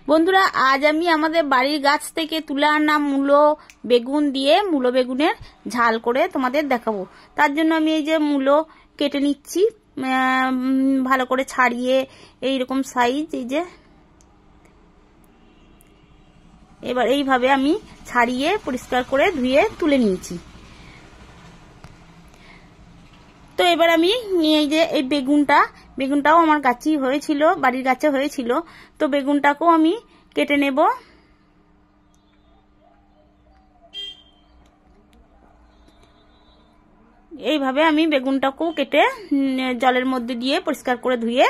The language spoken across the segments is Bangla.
বন্ধুরা আজ আমি আমাদের বাড়ির গাছ থেকে তুলে আনা মূলো বেগুন দিয়ে মূলো বেগুনের ঝাল করে তোমাদের দেখাবো। তার জন্য আমি এই যে মূলো কেটে নিচ্ছি ভালো করে ছাড়িয়ে এইরকম সাইজ, এই যে এবার এইভাবে আমি ছাড়িয়ে পরিষ্কার করে ধুয়ে তুলে নিয়েছি। তো এবার আমি এই যে এই বেগুনটাও আমার গাছই হয়েছিল, বাড়ির গাছে হয়েছিল, তো বেগুনটাকেও আমি কেটে নেব। এইভাবে আমি বেগুনটাকেও কেটে জলের মধ্যে দিয়ে পরিষ্কার করে ধুয়ে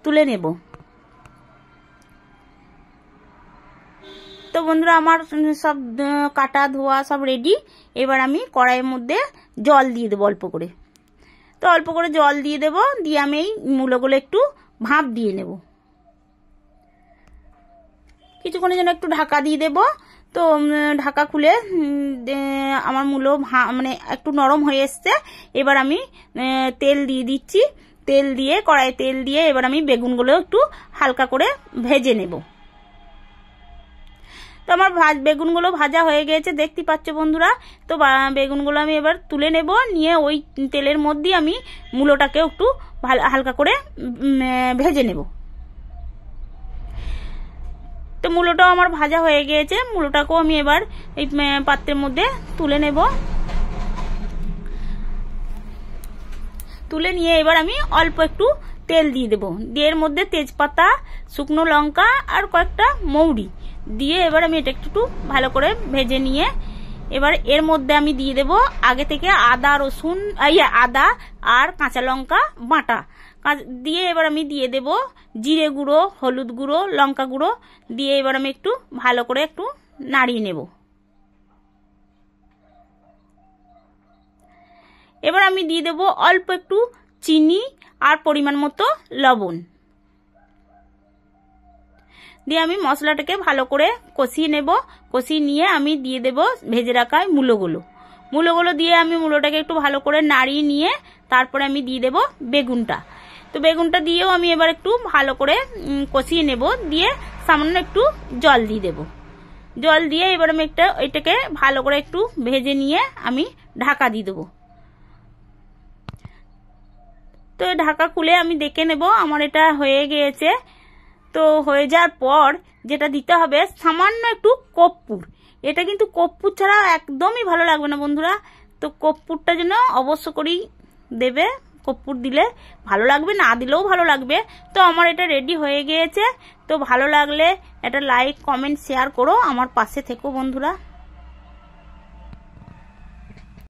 তুলে নেব। তো বন্ধুরা আমার সব কাটা ধোয়া সব রেডি। এবার আমি কড়াইয়ের মধ্যে জল দিয়ে দেবো অল্প করে। তো অল্প করে জল দিয়ে দেবো, দিয়ে আমি এই মূলোগুলো একটু ভাপ দিয়ে নেব। কিছুক্ষণের জন্য একটু ঢাকা দিয়ে দেব। তো ঢাকা খুলে আমার মূলো মানে একটু নরম হয়ে এসছে। এবার আমি তেল দিয়ে দিচ্ছি। তেল দিয়ে কড়াইয়ে তেল দিয়ে এবার আমি বেগুনগুলো একটু হালকা করে ভেজে নেব। তো আমার বেগুনগুলো ভাজা হয়ে গেছে, দেখতে পাচ্ছ বন্ধুরা। তো বেগুনগুলো আমি এবার তুলে নেব, নিয়ে ওই তেলের মধ্যে আমি মূলোটাকে একটু হালকা করে ভেজে নেব। তো মূলোটাও আমার ভাজা হয়ে গিয়েছে, মূলোটাকেও আমি এবার এই পাত্রের মধ্যে তুলে নেব। তুলে নিয়ে এবার আমি অল্প একটু তেল দিয়ে দেবো, দিয়ে এর মধ্যে তেজপাতা, শুকনো লঙ্কা আর কয়েকটা মৌরি দিয়ে এবার আমি এটা একটু ভালো করে ভেজে নিয়ে এবার এর মধ্যে আমি দিয়ে দেব আগে থেকে আদা আর কাঁচা লঙ্কা বাটা দিয়ে এবার আমি দিয়ে দেব জিরে গুঁড়ো, হলুদ গুঁড়ো, লঙ্কা গুঁড়ো দিয়ে এবার আমি একটু ভালো করে একটু নাড়িয়ে নেব। এবার আমি দিয়ে দেব অল্প একটু চিনি আর পরিমাণ মতো লবণ দিয়ে আমি মশলাটাকে ভালো করে কষিয়ে নেব। কষিয়ে নিয়ে আমি দিয়ে দেব ভেজে রাখা মূলোগুলো দিয়ে আমি মূলোটাকে একটু ভালো করে নাড়িয়ে নিয়ে তারপরে আমি দিয়ে দেব বেগুনটা। তো বেগুনটা দিয়েও আমি এবার একটু ভালো করে কষিয়ে নেব, দিয়ে সামান্য একটু জল দিয়ে দেব। জল দিয়ে এবার আমি এটাকে ভালো করে একটু ভেজে নিয়ে আমি ঢাকা দিয়ে দেবো। তো ঢাকা খুলে আমি দেখে নেব আমার এটা হয়ে গিয়েছে। তো হয়ে যাওয়ার পর যেটা দিতে হবে সামান্য একটু কর্পূর। এটা কিন্তু কর্পূর ছাড়া একদমই ভালো লাগবে না বন্ধুরা। তো কর্পূরটা যেন অবশ্য করেই দেবে, কর্পূর দিলে ভালো লাগবে, না দিলেও ভালো লাগবে। তো আমার এটা রেডি হয়ে গিয়েছে। তো ভালো লাগলে একটা লাইক, কমেন্ট, শেয়ার করো, আমার পাশে থেকো বন্ধুরা।